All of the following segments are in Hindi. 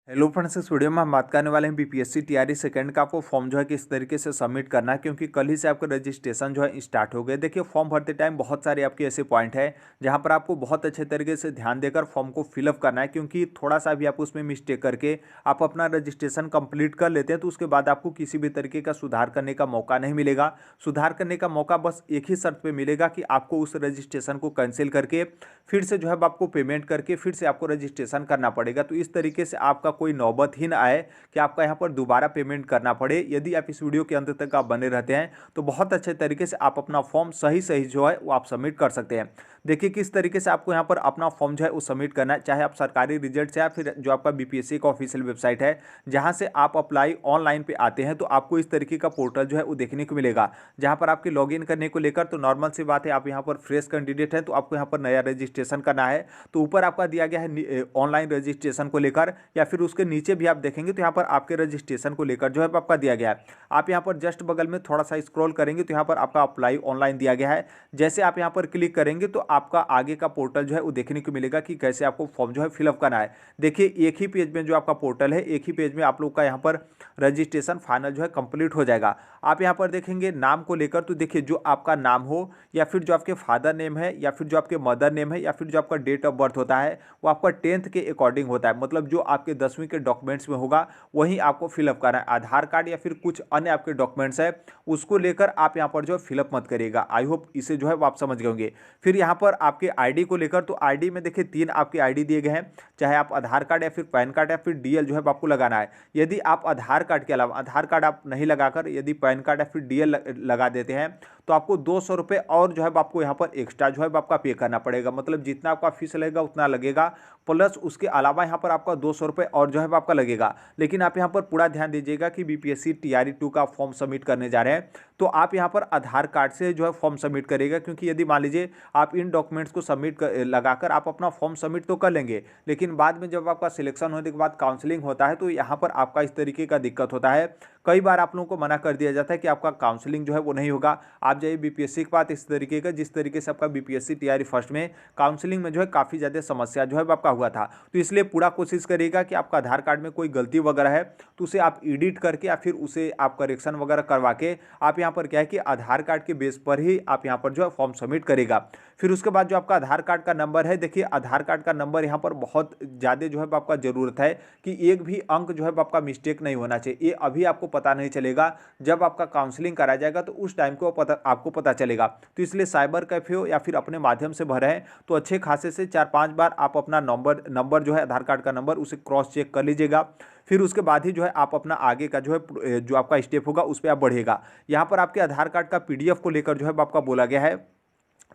हेलो फ्रेंड्स, इस वीडियो में हम बात करने वाले हैं बीपीएससी टीआरई सेकंड का आपको फॉर्म जो है किस तरीके से सबमिट करना है, क्योंकि कल ही से आपका रजिस्ट्रेशन जो है स्टार्ट हो गया। देखिए, फॉर्म भरते टाइम बहुत सारे आपके ऐसे पॉइंट है जहां पर आपको बहुत अच्छे तरीके से ध्यान देकर फॉर्म को फिलअप करना है, क्योंकि थोड़ा सा भी आप उसमें मिस्टेक करके आप अपना रजिस्ट्रेशन कंप्लीट कर लेते हैं तो उसके बाद आपको किसी भी तरीके का सुधार करने का मौका नहीं मिलेगा। सुधार करने का मौका बस एक ही शर्त पर मिलेगा कि आपको उस रजिस्ट्रेशन को कैंसिल करके फिर से जो है आपको पेमेंट करके फिर से आपको रजिस्ट्रेशन करना पड़ेगा। तो इस तरीके से आपका कोई नौबत ही ना आए कि आपका यहाँ पर दोबारा पेमेंट करना पड़े। यदि आप इस वीडियो के अंत तक आप बने रहते हैं तो बहुत अच्छे तरीके से आप अपना फॉर्म सही सही जो है वो आप सबमिट कर सकते हैं। देखिए, किस तरीके से आपको यहाँ पर अपना फॉर्म जो है वो सबमिट करना है, चाहे आप सरकारी रिजल्ट से या फिर जो आपका बीपीएससी का ऑफिशियल वेबसाइट है जहाँ से आप अप्लाई ऑनलाइन पे आते हैं, तो आपको इस तरीके का पोर्टल जो है वो देखने को मिलेगा, जहाँ पर आपके लॉगिन करने को लेकर तो नॉर्मल सी बात है, आप यहाँ पर फ्रेश कैंडिडेट हैं तो आपको यहाँ पर नया रजिस्ट्रेशन करना है। तो ऊपर आपका दिया गया है ऑनलाइन रजिस्ट्रेशन को लेकर, या फिर उसके नीचे भी आप देखेंगे तो यहाँ पर आपके रजिस्ट्रेशन को लेकर जो है आपका दिया गया है। आप यहाँ पर जस्ट बगल में थोड़ा सा स्क्रॉल करेंगे तो यहाँ पर आपका अप्लाई ऑनलाइन दिया गया है। जैसे आप यहाँ पर क्लिक करेंगे तो आपका आगे का पोर्टल जो है वो देखने को मिलेगा कि कैसे आपको फॉर्म जो है फिलअप करना है। देखिए, एक ही पेज में जो आपका पोर्टल है, एक ही पेज में आप लोग का यहाँ पर रजिस्ट्रेशन फाइनल जो है कंप्लीट हो जाएगा। आप यहाँ पर देखेंगे नाम को लेकर, तो देखिए जो आपका नाम हो या फिर जो आपके फादर नेम है या फिर जो आपके मदर नेम है या फिर जो आपका डेट ऑफ बर्थ होता है वो आपका 10th के अकॉर्डिंग होता है, मतलब जो आपके 10वीं के डॉक्यूमेंट्स में होगा वही आपको फिलअप करना है। आधार कार्ड या फिर कुछ अन्य आपके डॉक्यूमेंट्स है उसको लेकर आप यहाँ पर जो है फिलअप मत करिएगा। आई होप इसे जो है वो आप समझ गए होंगे। फिर यहाँ पर आपके आईडी को लेकर, तो आईडी में देखिए 3 आपके आईडी दिए गए हैं, चाहे आप आधार कार्ड या फिर पैन कार्ड या फिर डीएल जो है आपको लगाना है। यदि आप आधार कार्ड के अलावा आधार कार्ड आप नहीं लगाकर यदि पैन कार्ड या फिर डीएल लगा देते हैं तो आपको 200 रुपये और जो है आपको यहाँ पर एक्स्ट्रा जो है आपका पे करना पड़ेगा, मतलब जितना आपका फीस लगेगा उतना लगेगा, प्लस उसके अलावा यहाँ पर आपका 200 रुपये और जो है आपका लगेगा। लेकिन आप यहाँ पर पूरा ध्यान दीजिएगा कि बीपीएससी टीआरई 2 का फॉर्म सबमिट करने जा रहे हैं तो आप यहाँ पर आधार कार्ड से जो है फॉर्म सबमिट करिएगा, क्योंकि यदि मान लीजिए आप इन डॉक्यूमेंट्स को सबमिट लगाकर आप अपना फॉर्म सबमिट तो कर लेंगे, लेकिन बाद में जब आपका सिलेक्शन होने के बाद काउंसलिंग होता है तो यहाँ पर आपका इस तरीके का दिक्कत होता है। कई बार आप लोगों को मना कर दिया जाता है कि आपका काउंसलिंग जो है वो नहीं होगा। आप जाइए बीपीएससी के पास, इस तरीके का जिस तरीके से आपका बीपीएससी टीआरई फर्स्ट में काउंसलिंग में जो है काफ़ी ज़्यादा समस्या जो है आपका हुआ था। तो इसलिए पूरा कोशिश करिएगा कि आपका आधार कार्ड में कोई गलती वगैरह है तो उसे आप एडिट करके या फिर उसे आप करेक्शन वगैरह करवा के आप यहाँ पर क्या है कि आधार कार्ड के बेस पर ही आप यहाँ पर जो है फॉर्म सबमिट करेगा। फिर उसके बाद जो आपका आधार कार्ड का नंबर है, देखिए आधार कार्ड का नंबर यहाँ पर बहुत ज़्यादा जो है आपका ज़रूरत है कि एक भी अंक जो है आपका मिस्टेक नहीं होना चाहिए। ये अभी आपको पता नहीं चलेगा, जब आपका काउंसलिंग करा जाएगा तो उस टाइम को आपको पता चलेगा। तो इसलिए साइबर कैफे हो या फिर अपने माध्यम से भरे हैं तो अच्छे खासे से 4-5 बार आप अपना नंबर जो है आधार कार्ड का नंबर उसे क्रॉस चेक कर लीजिएगा। फिर उसके बाद ही जो है आप अपना आगे का जो है जो आपका स्टेप होगा उस पर आप बढ़िएगा। यहाँ पर आपके आधार कार्ड का पीडीएफ को लेकर जो है आपका बोला गया है।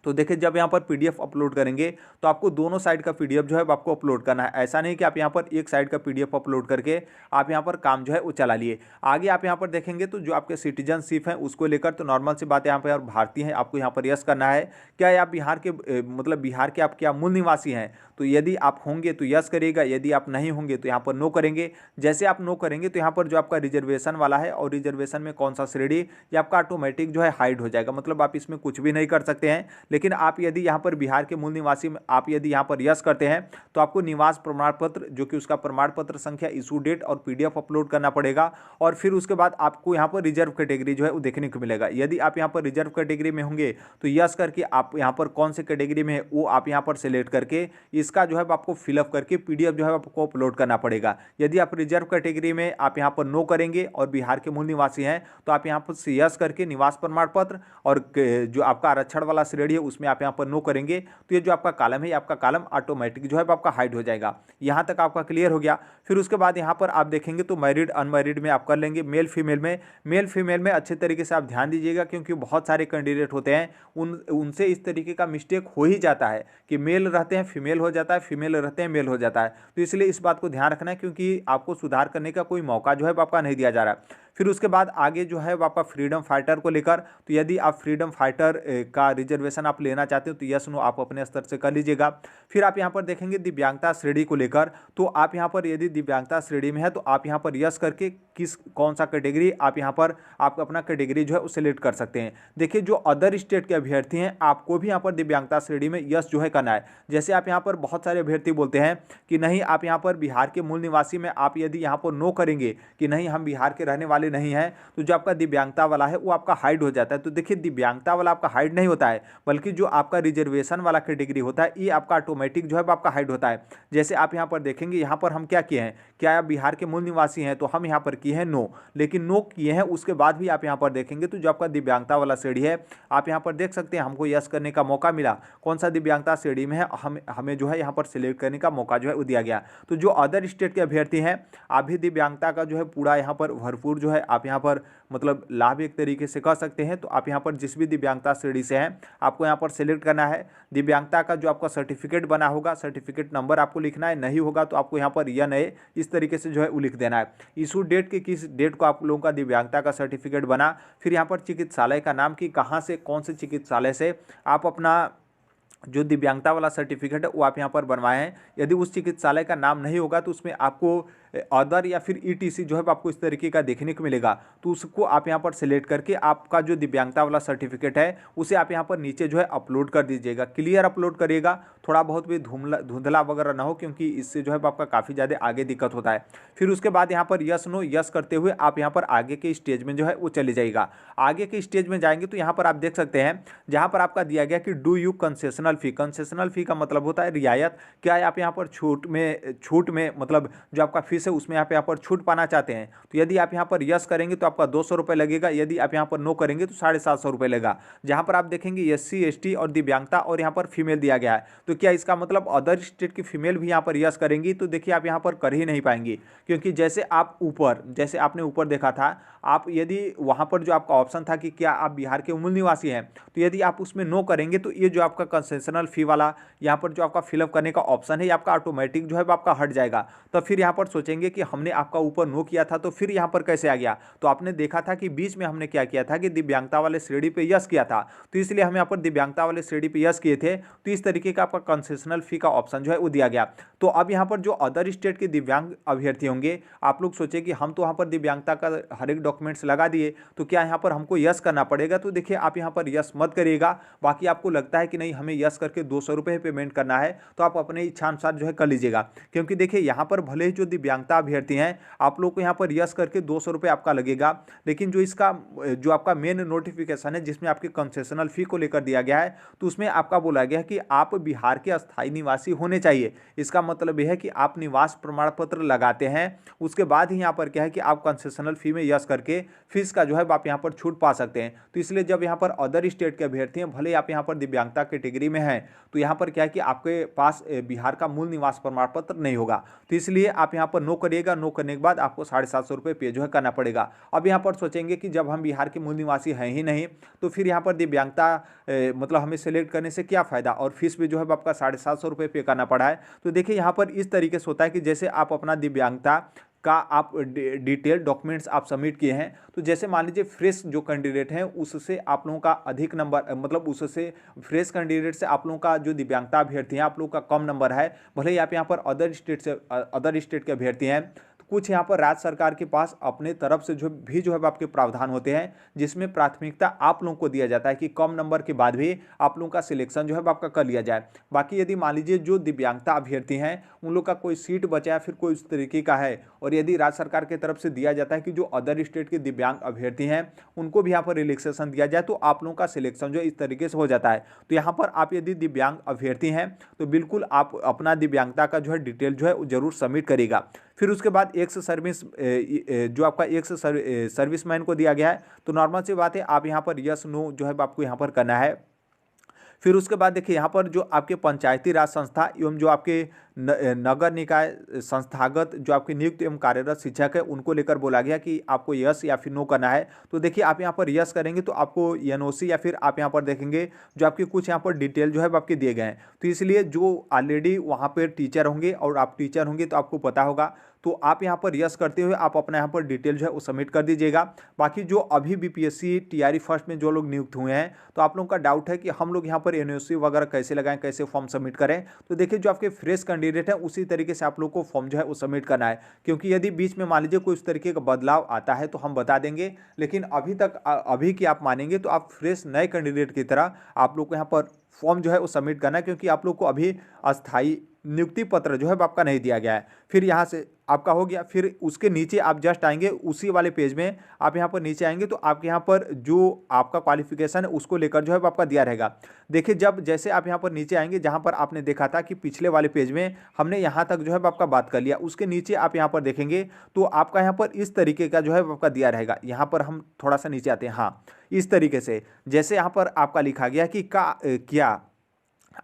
तो देखिए, जब यहाँ पर पीडीएफ अपलोड करेंगे तो आपको दोनों साइड का पीडीएफ जो है आपको अपलोड करना है। ऐसा नहीं कि आप यहाँ पर एक साइड का पीडीएफ अपलोड करके आप यहाँ पर काम जो है वो चला लिए। आगे आप यहाँ पर देखेंगे तो जो आपके सिटीजनशिप है उसको लेकर तो नॉर्मल सी बात है, यहाँ पर भारतीय हैं, आपको यहाँ पर यस करना है। क्या आप बिहार के मतलब बिहार के आप क्या मूल निवासी हैं, तो यदि आप होंगे तो यस करिएगा, यदि आप नहीं होंगे तो यहाँ पर नो करेंगे। जैसे आप नो करेंगे तो यहाँ पर जो आपका रिजर्वेशन वाला है और रिजर्वेशन में कौन सा श्रेणी ये आपका ऑटोमेटिक जो है हाइड हो जाएगा, मतलब आप इसमें कुछ भी नहीं कर सकते हैं। लेकिन आप यदि यहाँ पर बिहार के मूल निवासी में आप यदि यहाँ पर यस करते हैं तो आपको निवास प्रमाण पत्र जो कि उसका प्रमाण पत्र संख्या, इशू डेट और पीडीएफ अपलोड करना पड़ेगा। और फिर उसके बाद आपको यहाँ पर रिजर्व कैटेगरी जो है वो देखने को मिलेगा। यदि आप यहाँ पर रिजर्व कैटेगरी में होंगे तो यस करके आप यहाँ पर कौन से कैटेगरी में है वो आप यहाँ पर सिलेक्ट करके इसका जो है आपको फिलअप करके पीडीएफ जो है आपको अपलोड करना पड़ेगा। यदि आप रिजर्व कैटेगरी में आप यहाँ पर नो करेंगे और बिहार के मूल निवासी हैं तो आप यहाँ पर यस करके निवास प्रमाण पत्र और जो आपका आरक्षण वाला श्रेणी है उसमें आप यहाँ पर नो करेंगे तो ये जो आपका कॉलम है आपका कॉलम ऑटोमेटिक जो है आपका हाइड हो जाएगा। यहाँ तक आपका क्लियर हो गया। फिर उसके बाद यहाँ पर आप देखेंगे तो मैरिड अनमैरिड में आप कर लेंगे। मेल फीमेल में अच्छे तरीके से आप ध्यान दीजिएगा, क्योंकि बहुत सारे कैंडिडेट होते हैं उनसे इस तरीके का मिस्टेक हो ही जाता है कि मेल रहते हैं फीमेल हो जाता है, फीमेल रहते हैं मेल हो जाता है। तो इसलिए इस बात को ध्यान रखना है, क्योंकि आपको सुधार करने का कोई मौका जो है आपका नहीं दिया जा रहा है। फिर उसके बाद आगे जो है वो आपका फ्रीडम फाइटर को लेकर, तो यदि आप फ्रीडम फाइटर का रिजर्वेशन आप लेना चाहते हो तो यस नो आप अपने स्तर से कर लीजिएगा। फिर आप यहाँ पर देखेंगे दिव्यांगता श्रेणी को लेकर, तो आप यहाँ पर यदि दिव्यांगता श्रेणी में है तो आप यहाँ पर यस करके कौन सा कैटेगरी आप यहाँ पर आप अपना कैटेगरी जो है उसे सिलेक्ट कर सकते हैं। देखिए जो अदर स्टेट के अभ्यर्थी हैं आपको भी यहाँ पर दिव्यांगता श्रेणी में यस जो है करना है। जैसे आप यहाँ पर बहुत सारे अभ्यर्थी बोलते हैं कि नहीं आप यहाँ पर बिहार के मूल निवासी में आप यदि यहाँ पर नो करेंगे कि नहीं हम बिहार के रहने वाले नहीं हैं, तो जो आपका दिव्यांगता वाला है वो आपका हाइड हो जाता है। तो देखिए दिव्यांगता वाला आपका हाइड नहीं होता है, बल्कि जो आपका रिजर्वेशन वाला कैटेगरी होता है ये आपका ऑटोमेटिक जो है आपका हाइड होता है। जैसे आप यहाँ पर देखेंगे, यहाँ पर हम क्या किए हैं, क्या आप बिहार के मूल निवासी हैं, तो हम यहाँ पर किए हैं नो, लेकिन नो किए हैं उसके बाद भी आप यहाँ पर देखेंगे तो जो आपका दिव्यांगता वाला श्रेणी है आप यहाँ पर देख सकते हैं हमको यस करने का मौका मिला। कौन सा दिव्यांगता श्रेणी में है, हमें जो है यहाँ पर सिलेक्ट करने का मौका जो है वो दिया गया। तो जो अदर स्टेट के अभ्यर्थी हैं आप भी दिव्यांगता का जो है पूरा यहाँ पर भरपूर जो है आप यहाँ पर मतलब लाभ एक तरीके से कर सकते हैं। तो आप यहाँ पर जिस भी दिव्यांगता श्रेणी से हैं आपको यहाँ पर सिलेक्ट करना है। दिव्यांगता का जो आपका सर्टिफिकेट बना होगा, सर्टिफिकेट नंबर आपको लिखना है, नहीं होगा तो आपको यहाँ पर या नए इस तरीके से जो है वो लिख देना है। इशू डेट की किस डेट को आप लोगों का दिव्यांगता का सर्टिफिकेट बना, फिर यहाँ पर चिकित्सालय का नाम कि कहाँ से कौन से चिकित्सालय से आप अपना जो दिव्यांगता वाला सर्टिफिकेट है वो आप यहाँ पर बनवाए हैं। यदि उस चिकित्सालय का नाम नहीं होगा तो उसमें आपको अदर या फिर ईटीसी जो है आपको इस तरीके का देखने को मिलेगा, तो उसको आप यहाँ पर सिलेक्ट करके आपका जो दिव्यांगता वाला सर्टिफिकेट है उसे आप यहाँ पर नीचे जो है अपलोड कर दीजिएगा। क्लियर अपलोड करिएगा, थोड़ा बहुत भी धुंधला वगैरह ना हो, क्योंकि इससे जो है आपका काफ़ी ज़्यादा आगे दिक्कत होता है। फिर उसके बाद यहाँ पर यस नो यस करते हुए आप यहाँ पर आगे के स्टेज में जो है वो चले जाइएगा। आगे के स्टेज में जाएंगे तो यहाँ पर आप देख सकते हैं जहाँ पर आपका दिया गया कि do you concessional fee. Concessional fee का मतलब होता है रियायत, क्या आप यहाँ पर छूट में मतलब जो आपका फीस है उसमें यहाँ पर छूट पाना चाहते हैं। तो यदि आप यहाँ पर यस करेंगे तो आपका 200 रुपये लगेगा, यदि आप यहाँ पर नो करेंगे तो 750 रुपये लगेगा। जहाँ पर आप देखेंगे SC ST और दिव्यांगता और यहाँ पर फीमेल दिया गया है, तो क्या इसका मतलब अदर स्टेट की फीमेल भी यहाँ पर यस करेंगी, तो देखिए आप यहाँ पर कर ही नहीं पाएंगी, क्योंकि जैसे आपने ऊपर देखा था, आप यदि वहाँ पर जो आपका ऑप्शन था कि क्या आप बिहार के मूल निवासी हैं, तो यदि आप उसमें नो करेंगे तो ये जो आपका कंसेशनल फ़ी वाला यहाँ पर जो आपका फिलअप करने का ऑप्शन है ये आपका ऑटोमेटिक जो है आपका हट जाएगा। तो फिर यहाँ पर सोचेंगे कि हमने आपका ऊपर नो किया था तो फिर यहाँ पर कैसे आ गया। तो आपने देखा था कि बीच में हमने क्या किया था कि दिव्यांगता वाले श्रेणी पे यस किया था, तो इसलिए हम यहाँ पर दिव्यांगता वाले श्रेणी पे यस किए थे, तो इस तरीके का आपका कंसेशनल फ़ी का ऑप्शन जो है वो दिया गया। तो अब यहाँ पर जो अदर स्टेट के दिव्यांग अभ्यर्थी होंगे, आप लोग सोचे कि हम तो वहाँ पर दिव्यांगता का हर एक डॉक्यूमेंट्स लगा दिए, तो क्या यहाँ पर हमको यस करना पड़ेगा। तो देखिए आप यहाँ पर यस मत करिएगा, बाकी आपको लगता है कि नहीं हमें यस करके 200 रुपये पेमेंट करना है तो आप अपने इच्छानुसार जो है कर लीजिएगा। क्योंकि देखिए यहाँ पर भले ही जो दिव्यांगता अभ्यर्थी हैं आप लोग को यहाँ पर यस करके 200 रुपये आपका लगेगा, लेकिन जो आपका मेन नोटिफिकेशन है जिसमें आपके कंसेशनल फ़ी को लेकर दिया गया है, तो उसमें आपका बोला गया है कि आप बिहार के अस्थायी निवासी होने चाहिए। इसका मतलब यह है कि आप निवास प्रमाण पत्र लगाते हैं, उसके बाद ही यहाँ पर क्या है कि आप कंसेशनल फ़ी में यस करके फीस का जो है आप यहाँ पर छूट पा सकते हैं। तो इसलिए जब यहाँ पर अदर स्टेट के अभ्यर्थी हैं, भले आप यहाँ पर दिव्यांगता कैटेगरी में हैं, तो यहाँ पर क्या है कि आपके पास बिहार का मूल निवास प्रमाण पत्र नहीं होगा, तो इसलिए आप यहाँ पर नो करिएगा। नो करने के बाद आपको 750 रुपये पे जो है करना पड़ेगा। अब यहाँ पर सोचेंगे कि जब हम बिहार के मूल निवासी हैं ही नहीं, तो फिर यहाँ पर दिव्यांगता मतलब हमें सेलेक्ट करने से क्या फ़ायदा, और फीस भी जो है आपका 750 रुपये पे करना पड़ा है। तो देखिए यहाँ पर इस तरीके से होता है कि जैसे आप अपना दिव्यांगता का आप डिटेल डॉक्यूमेंट्स आप सबमिट किए हैं, तो जैसे मान लीजिए फ्रेश जो कैंडिडेट हैं उससे आप लोगों का अधिक नंबर, मतलब उससे फ्रेश कैंडिडेट से आप लोगों का जो दिव्यांगता अभ्यर्थी हैं आप लोगों का कम नंबर है, भले ही आप यहाँ पर अदर स्टेट के अभ्यर्थी हैं। कुछ यहाँ पर राज्य सरकार के पास अपने तरफ से जो है आपके प्रावधान होते हैं, जिसमें प्राथमिकता आप लोगों को दिया जाता है कि कम नंबर के बाद भी आप लोगों का सिलेक्शन जो है आपका कर लिया जाए। बाकी यदि मान लीजिए जो दिव्यांगता अभ्यर्थी हैं उन लोग का कोई सीट बचा है फिर कोई इस तरीके का है, और यदि राज्य सरकार की तरफ से दिया जाता है कि जो अदर स्टेट के दिव्यांग अभ्यर्थी हैं उनको भी यहाँ पर रिलैक्सेशन दिया जाए, तो आप लोगों का सिलेक्शन जो है इस तरीके से हो जाता है। तो यहाँ पर आप यदि दिव्यांग अभ्यर्थी हैं तो बिल्कुल आप अपना दिव्यांगता का जो है डिटेल जो है वो जरूर सबमिट करिएगा। फिर उसके बाद एक्स सर्विस जो आपका एक्स सर्विसमैन को दिया गया है, तो नॉर्मल सी बात है आप यहाँ पर यस नो जो है आपको यहाँ पर करना है। फिर उसके बाद देखिए यहाँ पर जो आपके पंचायती राज संस्था एवं जो आपके नगर निकाय संस्थागत जो आपके नियुक्त एवं कार्यरत शिक्षक है उनको लेकर बोला गया कि आपको यस या फिर नो करना है। तो देखिए आप यहाँ पर यस करेंगे तो आपको NOC या फिर आप यहाँ पर देखेंगे जो आपके कुछ यहाँ पर डिटेल जो है आपके दिए गए हैं। तो इसलिए जो ऑलरेडी वहाँ पर टीचर होंगे और आप टीचर होंगे तो आपको पता होगा, तो आप यहाँ पर यस करते हुए आप अपना यहाँ पर डिटेल जो है वो सबमिट कर दीजिएगा। बाकी जो अभी बीपीएससी टीआरई फर्स्ट में जो लोग नियुक्त हुए हैं, तो आप लोगों का डाउट है कि हम लोग यहाँ पर एनओसी वगैरह कैसे लगाएं, कैसे फॉर्म सबमिट करें। तो देखिए जो आपके फ्रेश कैंडिडेट है उसी तरीके से आप लोग को फॉर्म जो है वो सबमिट करना है, क्योंकि यदि बीच में मान लीजिए कोई उस तरीके का बदलाव आता है तो हम बता देंगे, लेकिन अभी की आप मानेंगे तो आप फ्रेश नए कैंडिडेट की तरह आप लोग को यहाँ पर फॉर्म जो है वो सबमिट करना है, क्योंकि आप लोग को अभी अस्थाई नियुक्ति पत्र जो है वो आपका नहीं दिया गया है। फिर यहाँ से आपका हो गया, फिर उसके नीचे आप जस्ट आएंगे उसी वाले पेज में, आप यहाँ पर नीचे आएंगे तो आपके यहाँ पर जो आपका क्वालिफिकेशन है उसको लेकर जो है वो आपका दिया रहेगा। देखिए जब जैसे आप यहाँ पर नीचे आएंगे, जहाँ पर आपने देखा था कि पिछले वाले पेज में हमने यहाँ तक जो है आपका बात कर लिया, उसके नीचे आप यहाँ पर देखेंगे तो आपका यहाँ पर इस तरीके का जो है आपका दिया रहेगा। यहाँ पर हम थोड़ा सा नीचे आते हैं, हाँ इस तरीके से, जैसे यहाँ पर आपका लिखा गया कि क्या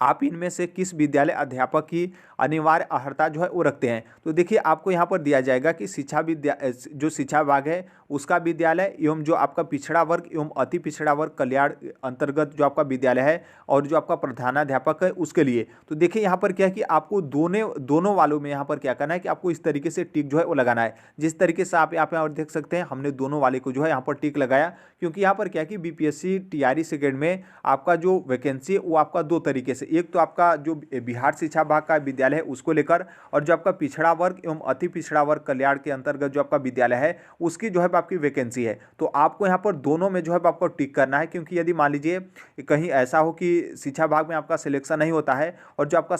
आप इनमें से किस विद्यालय अध्यापक की अनिवार्य अर्हता जो है वो रखते हैं। तो देखिए आपको यहाँ पर दिया जाएगा कि जो शिक्षा विभाग है उसका विद्यालय एवं जो आपका पिछड़ा वर्ग एवं अति पिछड़ा वर्ग कल्याण अंतर्गत जो आपका विद्यालय है और जो आपका प्रधानाध्यापक है उसके लिए। तो देखिए यहाँ पर क्या है कि आपको दोनों वालों में यहाँ पर क्या करना है कि आपको इस तरीके से टिक जो है वो लगाना है। जिस तरीके से आप यहाँ पर देख सकते हैं हमने दोनों वाले को जो है यहाँ पर टिक लगाया, क्योंकि यहाँ पर क्या है कि बीपीएससी टीआरई सेकेंड में आपका जो वैकेंसी है वो आपका दो तरीके से, एक तो आपका जो बिहार शिक्षा विभाग का विद्यालय है उसको लेकर, और जो आपका पिछड़ा वर्ग एवं अति पिछड़ा वर्ग कल्याण के अंतर्गत जो आपका विद्यालय है उसकी जो है आपकी वैकेंसी है। तो आपको यहाँ पर दोनों में जो है आपको टिक करना है, क्योंकि यदि मान लीजिए कहीं ऐसा हो कि शिक्षा विभाग में आपका सिलेक्शन नहीं होता है और जो आपका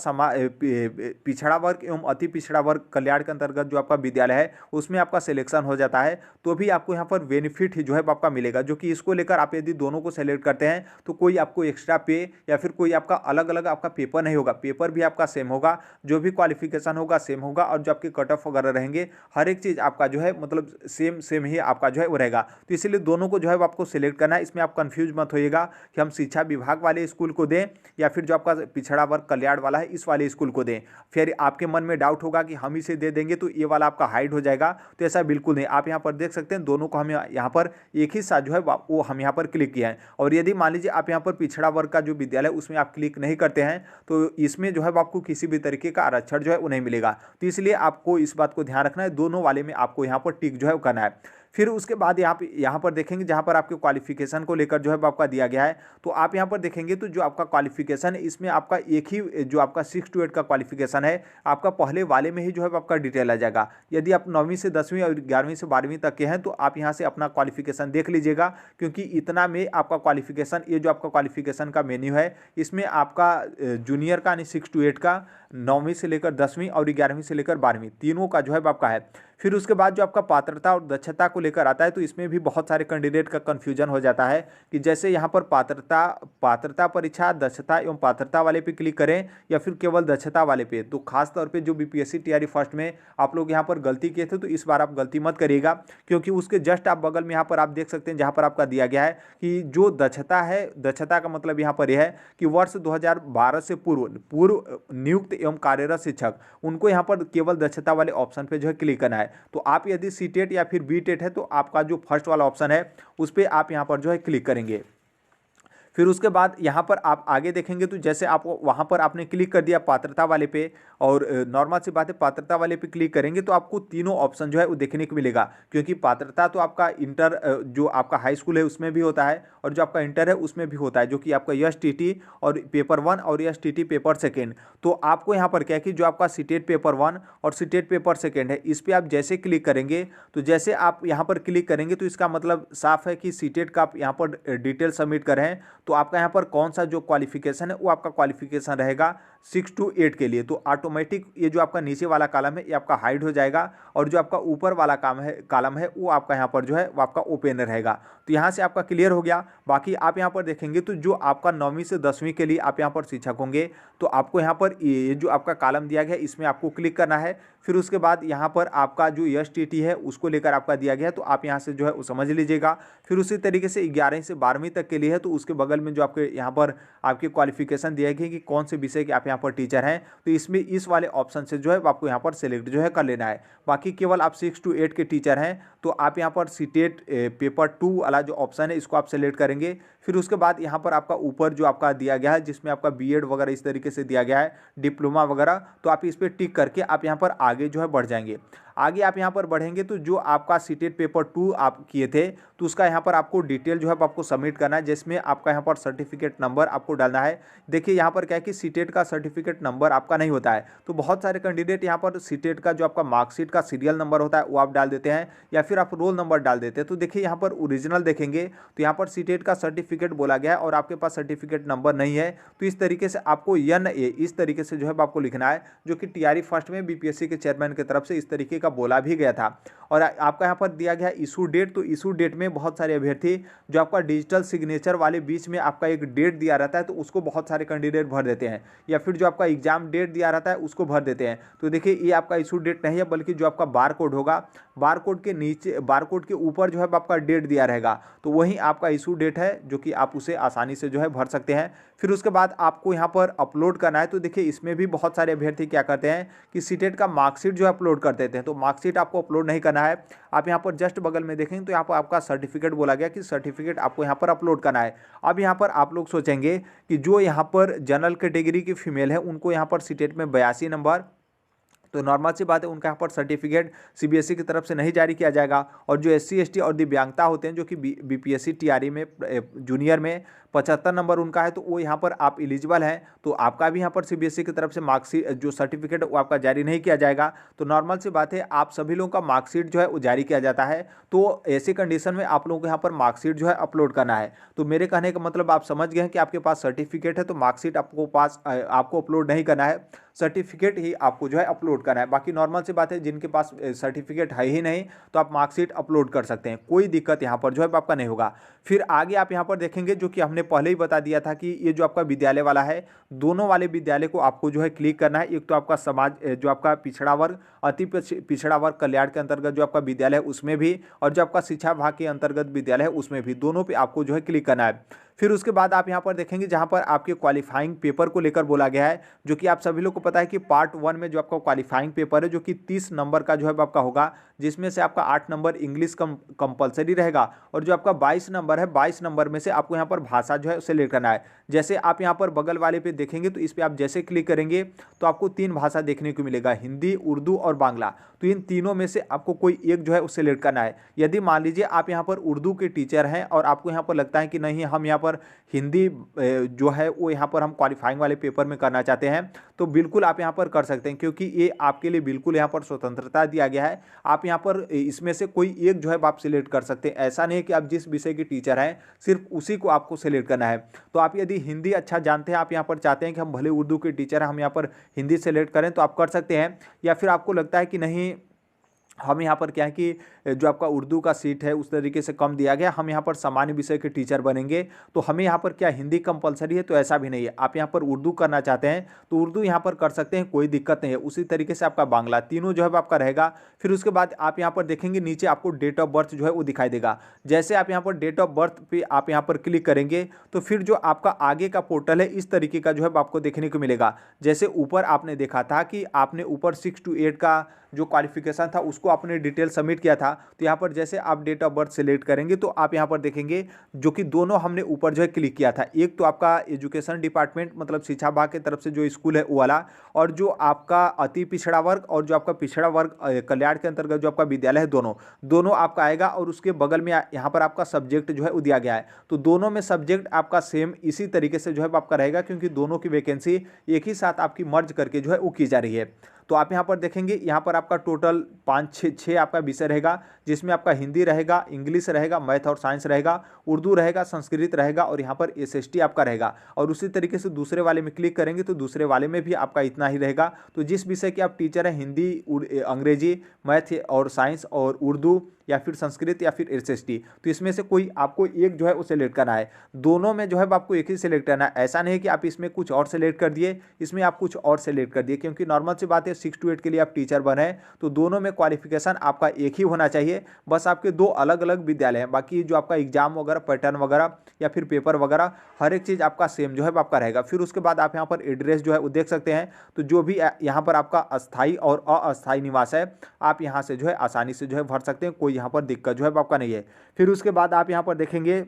पिछड़ा वर्ग एवं अति पिछड़ा वर्ग कल्याण के अंतर्गत जो आपका विद्यालय है उसमें आपका सिलेक्शन हो जाता है, तो भी आपको यहाँ पर बेनिफिट जो है आपका मिलेगा, जो कि इसको लेकर आप यदि दोनों को सेलेक्ट करते हैं तो कोई आपको एक्स्ट्रा पे या फिर कोई आपका अलग अलग आपका पेपर नहीं होगा, पेपर भी आपका सेम होगा, जो भी क्वालिफिकेशन होगा सेम होगा, और जो आपके कट ऑफ वगैरह रहेंगे हर एक चीज़ आपका जो है मतलब सेम ही आपका जो है वो रहेगा। तो इसलिए दोनों को जो है आपको सिलेक्ट करना है। इसमें आप कंफ्यूज मत होइएगा कि हम शिक्षा विभाग वाले स्कूल को दें या फिर जो आपका पिछड़ा वर्ग कल्याण वाला है इस वाले स्कूल को दें। फिर आपके मन में डाउट होगा कि हम इसे दे देंगे तो ये वाला आपका हाइड हो जाएगा, तो ऐसा बिल्कुल नहीं। आप यहाँ पर देख सकते हैं दोनों को हम यहाँ पर एक ही साथ जो है वो हम यहाँ पर क्लिक किया है। और यदि मान लीजिए आप यहाँ पर पिछड़ा वर्ग का जो विद्यालय उसमें आप क्लिक नहीं करते हैं तो इसमें जो है आपको किसी भी तरीके का आरक्षण जो है वो नहीं मिलेगा। तो इसलिए आपको इस बात को ध्यान रखना है, दोनों वाले में आपको यहाँ पर टिक जो है वो करना है। फिर उसके बाद यहाँ पर देखेंगे जहाँ पर आपके क्वालिफिकेशन को लेकर जो है आपका दिया गया है, तो आप यहाँ पर देखेंगे तो जो आपका क्वालिफिकेशन है इसमें आपका एक ही जो आपका 6 to 8 का क्वालिफिकेशन है आपका पहले वाले में ही जो है आपका डिटेल आ जाएगा। यदि आप 9वीं से 10वीं और 11वीं से 12वीं तक के हैं तो आप यहाँ से अपना क्वालिफिकेशन देख लीजिएगा, क्योंकि इतना में आपका क्वालिफिकेशन, ये जो आपका क्वालिफिकेशन का मेन्यू है इसमें आपका जूनियर का यानी 6 to 8 का, 9वीं से लेकर 10वीं और 11वीं से लेकर 12वीं तीनों का जो है आपका है। फिर उसके बाद जो आपका पात्रता और दक्षता को लेकर आता है तो इसमें भी बहुत सारे कैंडिडेट का कन्फ्यूजन हो जाता है कि जैसे यहाँ पर पात्रता परीक्षा दक्षता एवं पात्रता वाले पे क्लिक करें या फिर केवल दक्षता वाले पे। तो खास तौर पे जो बीपीएससी टीआरई फर्स्ट में आप लोग यहाँ पर गलती किए थे तो इस बार आप गलती मत करिएगा, क्योंकि उसके जस्ट आप बगल में यहाँ पर आप देख सकते हैं जहाँ पर आपका दिया गया है कि जो दक्षता है, दक्षता का मतलब यहाँ पर यह है कि वर्ष 2012 से पूर्व नियुक्त एवं कार्यरत शिक्षक, उनको यहाँ पर केवल दक्षता वाले ऑप्शन पे जो है क्लिक करना है। तो आप यदि सीटेट या फिर बीटेट है तो आपका जो फर्स्ट वाला ऑप्शन है उस पर आप यहाँ पर जो है क्लिक करेंगे। फिर उसके बाद यहाँ पर आप आगे देखेंगे तो जैसे आप वहाँ पर आपने क्लिक कर दिया पात्रता वाले पे, और नॉर्मल सी बात है पात्रता वाले पे क्लिक करेंगे तो आपको तीनों ऑप्शन जो है वो देखने को मिलेगा, क्योंकि पात्रता तो आपका इंटर जो आपका हाई स्कूल है उसमें भी होता है और जो आपका इंटर है उसमें भी होता है, जो कि आपका एसटीटी और पेपर 1 और एसटीटी पेपर सेकेंड। तो आपको यहाँ पर क्या है कि जो आपका सीटेट पेपर 1 और सीटेट पेपर सेकेंड है इस पर आप जैसे क्लिक करेंगे तो जैसे आप यहाँ पर क्लिक करेंगे तो इसका मतलब साफ है कि सीटेट का आप यहाँ पर डिटेल सबमिट करें तो आपका यहाँ पर कौन सा जो क्वालिफिकेशन है वो आपका क्वालिफिकेशन रहेगा 6 to 8 के लिए, तो ऑटोमेटिक ये जो आपका नीचे वाला कॉलम है ये आपका हाइड हो जाएगा और जो आपका ऊपर वाला कॉलम है वो आपका यहाँ पर जो है वो आपका ओपन रहेगा। तो यहाँ से आपका क्लियर हो गया। बाकी आप यहाँ पर देखेंगे तो जो आपका 9वीं से 10वीं के लिए आप यहाँ पर शिक्षक होंगे तो आपको यहाँ पर ये जो आपका कॉलम दिया गया इसमें आपको क्लिक करना है। फिर उसके बाद यहाँ पर आपका जो एसटीटी है उसको लेकर आपका दिया गया तो आप यहाँ से जो है वो समझ लीजिएगा। फिर उसी तरीके से 11वीं से 12वीं तक के लिए है तो उसके बगल में जो आपके यहाँ पर आपकी क्वालिफिकेशन दिया गया कि कौन से विषय के आप यहाँ पर टीचर हैं, तो इसमें इस वाले ऑप्शन से जो है आपको यहाँ पर सेलेक्ट जो है कर लेना है। बाकी केवल आप 6 to 8 के टीचर हैं तो आप यहाँ पर सीटेट पेपर 2 वाला जो ऑप्शन है इसको आप सेलेक्ट करेंगे। फिर उसके बाद यहाँ पर आपका ऊपर जो आपका दिया गया है जिसमें आपका बीएड वगैरह इस तरीके से दिया गया है, डिप्लोमा वगैरह, तो आप इस पर टिक करके आप यहाँ पर आगे जो है बढ़ जाएंगे। आगे आप यहाँ पर बढ़ेंगे तो जो आपका सीटेट पेपर 2 आप किए थे तो उसका यहाँ पर आपको डिटेल जो है आपको सबमिट करना है, जिसमें आपका यहाँ पर सर्टिफिकेट नंबर आपको डालना है। देखिए यहाँ पर क्या है कि सीटेट का सर्टिफिकेट नंबर आपका नहीं होता है, तो बहुत सारे कैंडिडेट यहाँ पर सीटेट का जो आपका मार्कशीट का सीरियल नंबर होता है वो आप डाल देते हैं या फिर आप रोल नंबर डाल देते हैं। तो देखिए यहाँ पर ओरिजिनल देखेंगे तो यहाँ पर सीटेट का सर्टिफिकेट बोला गया है और आपके पास सर्टिफिकेट नंबर नहीं है, तो इस तरीके से आपको NA इस तरीके से जो है आपको लिखना है, जो कि टीआरई फर्स्ट में बीपीएससी के चेयरमैन की तरफ से इस तरीके का बोला भी गया था। और आपका यहाँ पर दिया गया इशू डेट, तो इशू डेट में बहुत सारे अभ्यर्थी जो आपका डिजिटल सिग्नेचर वाले बीच में आपका एक डेट दिया रहता है तो उसको बहुत सारे कैंडिडेट भर देते हैं, या फिर जो आपका एग्जाम डेट दिया रहता है उसको भर देते हैं। तो देखिए ये आपका इशू डेट नहीं है, बल्कि जो आपका बार कोड होगा, बार कोड के नीचे, बार कोड के ऊपर जो है आपका डेट दिया रहेगा, तो वही आपका इशू डेट है, जो कि आप उसे आसानी से जो है भर सकते हैं। फिर उसके बाद आपको यहाँ पर अपलोड करना है। तो देखिए इसमें भी बहुत सारे अभ्यर्थी क्या करते हैं कि सीटेट का मार्कशीट जो है अपलोड कर देते हैं, तो मार्कशीट आपको अपलोड नहीं करना है। आप यहाँ पर जस्ट बगल में देखेंगे तो यहाँ पर आपका सर्टिफिकेट बोला गया कि सर्टिफिकेट आपको यहाँ पर अपलोड करना है। अब यहाँ पर आप लोग सोचेंगे कि जो यहाँ पर जनरल कैटेगरी की फीमेल है उनको यहाँ पर सीटेट में 82 नंबर, तो नॉर्मल सी बात है उनका यहाँ पर सर्टिफिकेट सीबीएसई की तरफ से नहीं जारी किया जाएगा। और जो SC ST और दिव्यांगता होते हैं जो कि बीपीएससी टीआरई में जूनियर में 75 नंबर उनका है, तो वो यहाँ पर आप एलिजिबल हैं, तो आपका भी यहाँ पर सीबीएसई की तरफ से मार्कशीट जो सर्टिफिकेट वो आपका जारी नहीं किया जाएगा। तो नॉर्मल सी बात है आप सभी लोगों का मार्कशीट जो है वो जारी किया जाता है, तो ऐसी कंडीशन में आप लोगों को यहाँ पर मार्कशीट जो है अपलोड करना है। तो मेरे कहने का मतलब आप समझ गए हैं कि आपके पास सर्टिफिकेट है तो मार्कशीट आपको अपलोड नहीं करना है, सर्टिफिकेट ही आपको जो है अपलोड करना है। बाकी नॉर्मल सी बात है जिनके पास सर्टिफिकेट है ही नहीं तो आप मार्कशीट अपलोड कर सकते हैं, कोई दिक्कत यहाँ पर जो है आपका नहीं होगा। फिर आगे आप यहाँ पर देखेंगे जो कि हमने पहले ही बता दिया था कि ये जो आपका विद्यालय वाला है, दोनों वाले विद्यालय को आपको जो है क्लिक करना है। एक तो आपका समाज जो आपका पिछड़ा वर्ग, अति पिछड़ा वर्ग कल्याण के अंतर्गत जो आपका विद्यालय है उसमें भी, और जो आपका शिक्षा विभाग के अंतर्गत विद्यालय है उसमें भी, दोनों पे आपको जो है क्लिक करना है। फिर उसके बाद आप यहाँ पर देखेंगे जहाँ पर आपके क्वालिफाइंग पेपर को लेकर बोला गया है, जो कि आप सभी लोग को पता है कि पार्ट 1 में जो आपका क्वालिफाइंग पेपर है जो कि 30 नंबर का जो है आपका होगा, जिसमें से आपका 8 नंबर इंग्लिश कंपलसरी रहेगा, और जो आपका 22 नंबर है 22 नंबर में से आपको यहाँ पर भाषा जो है उसे ले करना है। जैसे आप यहाँ पर बगल वाले पे देखेंगे तो इस पर आप जैसे क्लिक करेंगे तो आपको 3 भाषा देखने को मिलेगा, हिंदी, उर्दू और बांग्ला। तो इन तीनों में से आपको कोई एक जो है उसे सिलेक्ट करना है। यदि मान लीजिए आप यहाँ पर उर्दू के टीचर हैं और आपको यहाँ पर लगता है कि नहीं हम यहाँ पर हिंदी जो है वो यहाँ पर हम क्वालिफाइंग वाले पेपर में करना चाहते हैं, तो बिल्कुल आप यहाँ पर कर सकते हैं, क्योंकि ये आपके लिए बिल्कुल यहाँ पर स्वतंत्रता दिया गया है। आप यहाँ पर इसमें से कोई एक जो है आप सिलेक्ट कर सकते हैं, ऐसा नहीं कि आप जिस विषय के टीचर हैं सिर्फ उसी को आपको सिलेक्ट करना है। तो आप यदि हिंदी अच्छा जानते हैं, आप यहाँ पर चाहते हैं कि हम भले उर्दू के टीचर हैं हम यहाँ पर हिंदी सेलेक्ट करें, तो आप कर सकते हैं। या फिर आपको लगता है कि नहीं हम यहाँ पर क्या है कि जो आपका उर्दू का सीट है उस तरीके से कम दिया गया, हम यहाँ पर सामान्य विषय के टीचर बनेंगे, तो हमें यहाँ पर क्या हिंदी कंपलसरी है, तो ऐसा भी नहीं है। आप यहाँ पर उर्दू करना चाहते हैं तो उर्दू यहाँ पर कर सकते हैं, कोई दिक्कत नहीं है। उसी तरीके से आपका बांग्ला, तीनों जो है आपका रहेगा। फिर उसके बाद आप यहाँ पर देखेंगे नीचे आपको डेट ऑफ बर्थ जो है वो दिखाई देगा। जैसे आप यहाँ पर डेट ऑफ बर्थ पे आप यहाँ पर क्लिक करेंगे तो फिर जो आपका आगे का पोर्टल है इस तरीके का जो है आपको देखने को मिलेगा। जैसे ऊपर आपने देखा था कि आपने ऊपर 6 to 8 का जो क्वालिफिकेशन था उसको आपने डिटेल सबमिट किया था, तो यहाँ पर जैसे आप डेट ऑफ बर्थ सेलेक्ट करेंगे तो आप यहाँ पर देखेंगे जो कि दोनों हमने ऊपर जो है क्लिक किया था। एक तो आपका एजुकेशन डिपार्टमेंट मतलब शिक्षा विभाग की तरफ से जो स्कूल है वो वाला, और जो आपका अति पिछड़ा वर्ग और जो आपका पिछड़ा वर्ग कल्याण के अंतर्गत जो आपका विद्यालय है दोनों आपका आएगा। और उसके बगल में यहाँ पर आपका सब्जेक्ट जो है वो दिया गया है, तो दोनों में सब्जेक्ट आपका सेम इसी तरीके से जो है आपका रहेगा, क्योंकि दोनों की वैकेंसी एक ही साथ आपकी मर्ज करके जो है वो की जा रही है। तो आप यहाँ पर देखेंगे यहाँ पर आपका टोटल 5-6 आपका विषय रहेगा, जिसमें आपका हिंदी रहेगा, इंग्लिश रहेगा, मैथ और साइंस रहेगा, उर्दू रहेगा, संस्कृत रहेगा, और यहाँ पर SST आपका रहेगा। और उसी तरीके से दूसरे वाले में क्लिक करेंगे तो दूसरे वाले में भी आपका इतना ही रहेगा। तो जिस विषय के आप टीचर हैं, हिंदी, अंग्रेजी, मैथ और साइंस और उर्दू या फिर संस्कृत या फिर SST, तो इसमें से कोई आपको एक जो है वो सिलेक्ट करना है। दोनों में जो है आपको एक ही सिलेक्ट करना है, ऐसा नहीं कि आप इसमें कुछ और सिलेक्ट कर दिए, इसमें आप कुछ और सिलेक्ट कर दिए, क्योंकि नॉर्मल सी बात है 6 to 8 के लिए आप टीचर बने तो दोनों में क्वालिफिकेशन आपका एक ही होना चाहिए। बस आपके 2 अलग अलग विद्यालय हैं, बाकी जो आपका एग्जाम वगैरह पैटर्न वगैरह या फिर पेपर वगैरह हर एक चीज़ आपका सेम जो है आपका रहेगा। फिर उसके बाद आप यहाँ पर एड्रेस जो है वो देख सकते हैं, तो जो भी यहाँ पर आपका अस्थाई और अस्थाई निवास है आप यहाँ से जो है आसानी से जो है भर सकते हैं, कोई यहाँ पर दिक्कत जो है आपका नहीं है। फिर उसके बाद आप यहाँ पर देखेंगे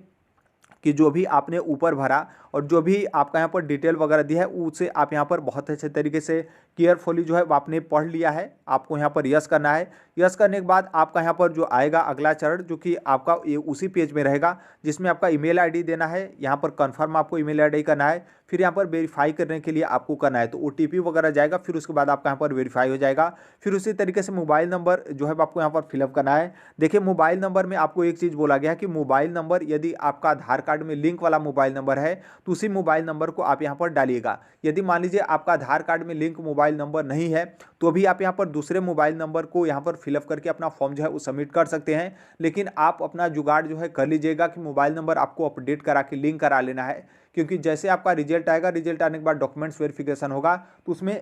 कि जो भी आपने ऊपर भरा और जो भी आपका यहाँ पर डिटेल वगैरह दिया है उसे आप यहाँ पर बहुत अच्छे तरीके से केयरफुली जो है वो आपने पढ़ लिया है। आपको यहाँ पर यस करना है। यस करने के बाद आपका यहाँ पर जो आएगा अगला चरण, जो कि आपका ये उसी पेज में रहेगा, जिसमें आपका ईमेल आईडी देना है। यहाँ पर कंफर्म आपको ईमेल आईडी करना है। फिर यहाँ पर वेरीफाई करने के लिए आपको करना है तो ओटीपी वगैरह जाएगा, फिर उसके बाद आपका यहाँ पर वेरीफाई हो जाएगा। फिर उसी तरीके से मोबाइल नंबर जो है आपको यहाँ पर फिलअप करना है। देखिए मोबाइल नंबर में आपको एक चीज़ बोला गया है कि मोबाइल नंबर यदि आपका आधार कार्ड में लिंक वाला मोबाइल नंबर है तो उसी मोबाइल नंबर को आप यहाँ पर डालिएगा। यदि मान लीजिए आपका आधार कार्ड में लिंक मोबाइल नंबर नहीं है तो भी आप यहाँ पर दूसरे मोबाइल नंबर को यहाँ पर फिलअप करके अपना फॉर्म जो है वो सबमिट कर सकते हैं। लेकिन आप अपना जुगाड़ जो है कर लीजिएगा कि मोबाइल नंबर आपको अपडेट करा के लिंक करा लेना है, क्योंकि जैसे आपका रिजल्ट आएगा, रिजल्ट आने के बाद डॉक्यूमेंट्स वेरिफिकेशन होगा तो उसमें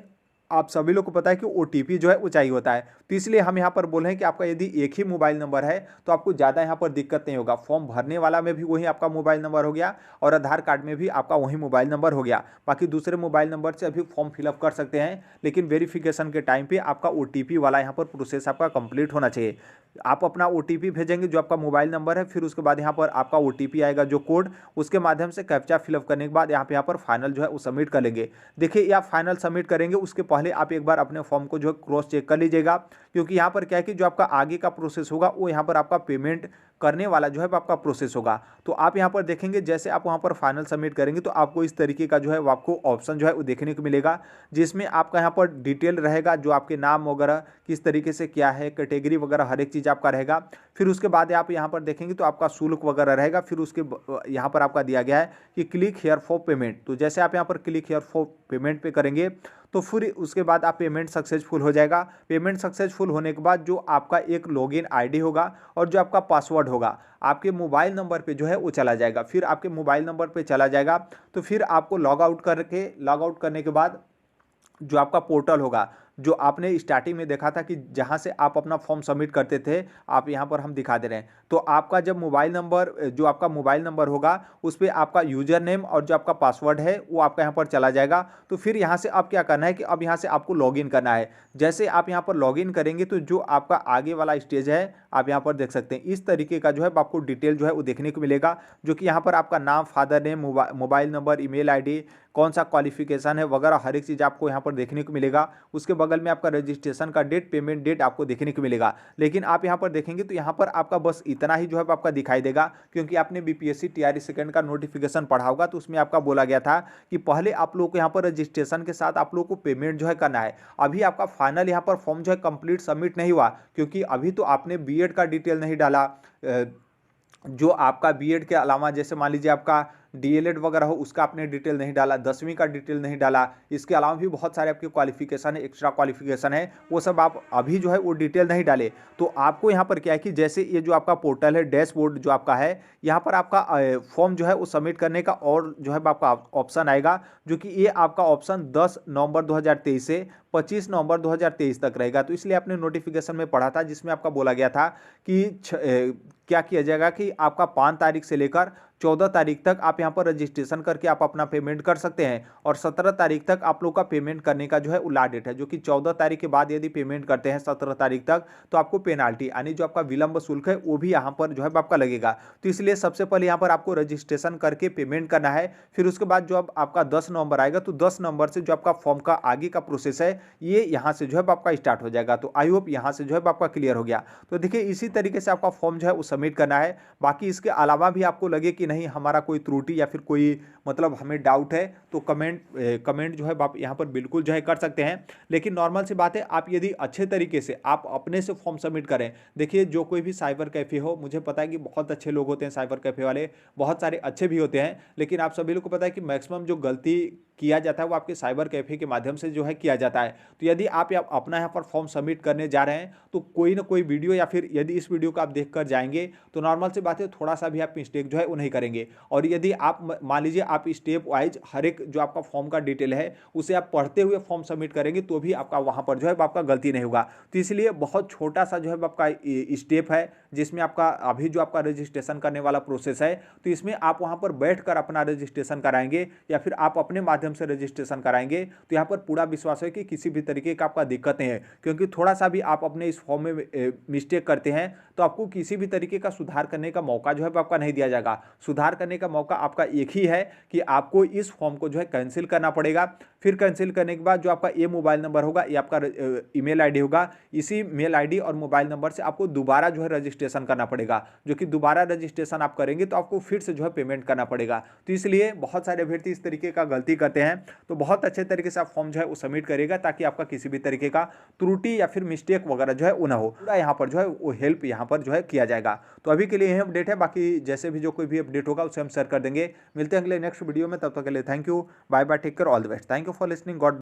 आप सभी लोग को पता है कि ओटीपी जो है वो चाहिए होता है। तो इसलिए हम यहाँ पर बोल रहे हैं कि आपका यदि एक ही मोबाइल नंबर है तो आपको ज़्यादा यहाँ पर दिक्कत नहीं होगा। फॉर्म भरने वाला में भी वही आपका मोबाइल नंबर हो गया और आधार कार्ड में भी आपका वही मोबाइल नंबर हो गया। बाकी दूसरे मोबाइल नंबर से अभी फॉर्म फिलअप कर सकते हैं, लेकिन वेरिफिकेशन के टाइम पर आपका ओटीपी वाला यहाँ पर प्रोसेस आपका कंप्लीट होना चाहिए। आप अपना ओटीपी भेजेंगे जो आपका मोबाइल नंबर है, फिर उसके बाद यहाँ पर आपका ओटीपी आएगा जो कोड, उसके माध्यम से कैप्चा फिलअप करने के बाद यहाँ पर फाइनल जो है वो सबमिट कर लेंगे। देखिए आप फाइनल सबमिट करेंगे उसके पहले आप एक बार अपने फॉर्म को जो है क्रॉस चेक कर लीजिएगा, क्योंकि यहाँ पर क्या है कि जो आपका आगे का प्रोसेस होगा वो यहाँ पर आपका पेमेंट करने वाला जो है आपका प्रोसेस होगा। तो आप यहाँ पर देखेंगे जैसे आप वहाँ पर फाइनल सबमिट करेंगे तो आपको इस तरीके का जो है वो आपको ऑप्शन जो है वो देखने को मिलेगा, जिसमें आपका यहाँ पर डिटेल रहेगा, जो आपके नाम वगैरह किस तरीके से क्या है, कैटेगरी वगैरह हर एक चीज़ आपका रहेगा। फिर उसके बाद आप यहाँ पर देखेंगे तो आपका शुल्क वगैरह रहेगा। फिर उसके यहाँ पर आपका दिया गया है कि क्लिक हियर फॉर पेमेंट, तो जैसे आप यहाँ पर क्लिक हियर फॉर पेमेंट पे करेंगे तो फिर उसके बाद आप पेमेंट सक्सेसफुल हो जाएगा। पेमेंट सक्सेसफुल होने के बाद जो आपका एक लॉगिन आईडी होगा और जो आपका पासवर्ड होगा आपके मोबाइल नंबर पे जो है वो चला जाएगा। फिर आपके मोबाइल नंबर पे चला जाएगा तो फिर आपको लॉग आउट करने के बाद जो आपका पोर्टल होगा, जो आपने स्टार्टिंग में देखा था कि जहां से आप अपना फॉर्म सबमिट करते थे, आप यहां पर हम दिखा दे रहे हैं। तो आपका जब मोबाइल नंबर जो आपका मोबाइल नंबर होगा उस पर आपका यूजर नेम और जो आपका पासवर्ड है वो आपका यहां पर चला जाएगा। तो फिर यहां से आप क्या करना है कि अब यहां से आपको लॉगिन करना है। जैसे आप यहां पर लॉगिन करेंगे तो जो आपका आगे वाला स्टेज है आप यहां पर देख सकते हैं, इस तरीके का जो है आपको डिटेल जो है वो देखने को मिलेगा, जो कि यहाँ पर आपका नाम, father name, mobile number, email ID, कौन सा क्वालिफिकेशन है वगैरह हर एक चीज़ आपको यहाँ पर देखने को मिलेगा। उसके बगल में आपका रजिस्ट्रेशन का डेट, पेमेंट डेट आपको देखने को मिलेगा। लेकिन आप यहाँ पर देखेंगे तो यहाँ पर आपका बस इतना ही जो है आपका दिखाई देगा, क्योंकि आपने बीपीएससी टीआरई सेकंड का नोटिफिकेशन पढ़ा होगा तो उसमें आपका बोला गया था कि पहले आप लोग को यहाँ पर रजिस्ट्रेशन के साथ आप लोग को पेमेंट जो है करना है। अभी आपका फाइनल यहाँ पर फॉर्म जो है कंप्लीट सबमिट नहीं हुआ, क्योंकि अभी तो आपने बीएड का डिटेल नहीं डाला। जो आपका बीएड के अलावा जैसे मान लीजिए आपका डीएलएड वगैरह हो उसका आपने डिटेल नहीं डाला, 10वीं का डिटेल नहीं डाला, इसके अलावा भी बहुत सारे आपके क्वालिफिकेशन है, एक्स्ट्रा क्वालिफिकेशन है, वो सब आप अभी जो है वो डिटेल नहीं डाले। तो आपको यहाँ पर क्या है कि जैसे ये जो आपका पोर्टल है, डैशबोर्ड जो आपका है, यहाँ पर आपका फॉर्म जो है वो सबमिट करने का और जो है आपका ऑप्शन आएगा, जो कि ये आपका ऑप्शन 10 नवंबर 2023 से 25 नवंबर 2023 तक रहेगा। तो इसलिए आपने नोटिफिकेशन में पढ़ा था जिसमें आपका बोला गया था कि क्या किया जाएगा कि आपका 5 तारीख से लेकर 14 तारीख तक आप यहाँ पर रजिस्ट्रेशन करके आप अपना पेमेंट कर सकते हैं, और 17 तारीख तक आप लोग का पेमेंट करने का जो है लास्ट डेट है, जो कि 14 तारीख के बाद यदि पेमेंट करते हैं 17 तारीख तक तो आपको पेनाल्टी यानी जो आपका विलंब शुल्क है वो भी यहाँ पर जो है आपका लगेगा। तो इसलिए सबसे पहले यहाँ पर आपको रजिस्ट्रेशन करके पेमेंट करना है। फिर उसके बाद जो अब आपका 10 नवंबर आएगा तो 10 नवंबर से जो आपका फॉर्म का आगे का प्रोसेस है ये यहाँ से जो है आपका स्टार्ट हो जाएगा। तो आई होप यहाँ से जो है आपका क्लियर हो गया। तो देखिए इसी तरीके से आपका फॉर्म जो है वो सबमिट करना है। बाकी इसके अलावा भी आपको लगे कि नहीं हमारा कोई त्रुटि या फिर कोई मतलब हमें डाउट है तो कमेंट जो है आप यहाँ पर बिल्कुल जो है कर सकते हैं। लेकिन नॉर्मल सी बात है, आप यदि अच्छे तरीके से आप अपने से फॉर्म सबमिट करें, देखिए जो कोई भी साइबर कैफ़े हो, मुझे पता है कि बहुत अच्छे लोग होते हैं साइबर कैफ़े वाले, बहुत सारे अच्छे भी होते हैं, लेकिन आप सभी लोग को पता है कि मैक्सिमम जो गलती किया जाता है वो आपके साइबर कैफ़े के माध्यम से जो है किया जाता है। तो यदि आप अपना यहाँ पर फॉर्म सबमिट करने जा रहे हैं तो कोई ना कोई वीडियो या फिर यदि इस वीडियो को आप देख कर जाएंगे तो नॉर्मल सी बात है थोड़ा सा भी आप मिस्टेक जो है वो नहीं करेंगे। और यदि आप मान लीजिए आप स्टेप वाइज हर एक जो आपका फॉर्म का डिटेल है उसे आप पढ़ते हुए फॉर्म सबमिट करेंगे तो भी आपका वहाँ पर जो है आपका गलती नहीं होगा। तो इसलिए बहुत छोटा सा जो है आपका स्टेप है जिसमें आपका अभी जो आपका रजिस्ट्रेशन करने वाला प्रोसेस है, तो इसमें आप वहां पर बैठकर अपना रजिस्ट्रेशन कराएंगे या फिर आप अपने माध्यम से रजिस्ट्रेशन कराएंगे, तो यहाँ पर पूरा विश्वास है कि किसी भी तरीके का आपका दिक्कत नहीं है। क्योंकि थोड़ा सा भी आप अपने इस फॉर्म में मिस्टेक करते हैं तो आपको किसी भी तरीके का सुधार करने का मौका जो है वो आपका नहीं दिया जाएगा। सुधार करने का मौका आपका एक ही है कि आपको इस फॉर्म को जो है कैंसिल करना पड़ेगा। फिर कैंसिल करने के बाद जो आपका ये मोबाइल नंबर होगा, ये आपका ईमेल आईडी होगा, इसी मेल आईडी और मोबाइल नंबर से आपको दोबारा जो है रजिस्ट्रेशन करना पड़ेगा, जो कि दोबारा रजिस्ट्रेशन आप करेंगे तो आपको फिर से जो है पेमेंट करना पड़ेगा। तो इसलिए बहुत सारे अभ्यर्थी इस तरीके का गलती करते हैं, तो बहुत अच्छे तरीके से आप फॉर्म जो है वो सबमिट करेगा ताकि आपका किसी भी तरीके का त्रुटि या फिर मिस्टेक वगैरह जो है वो ना हो। पूरा यहाँ पर जो है वो हेल्प यहाँ पर जो है किया जाएगा। तो अभी के लिए यही अपडेट है, बाकी जैसे भी जो कोई भी अपडेट होगा उसे हम शेयर कर देंगे। मिलते हैं अगले नेक्स्ट वीडियो में, तब तक के लिए thank you, bye bye, take care, all the best, thank you for listening, God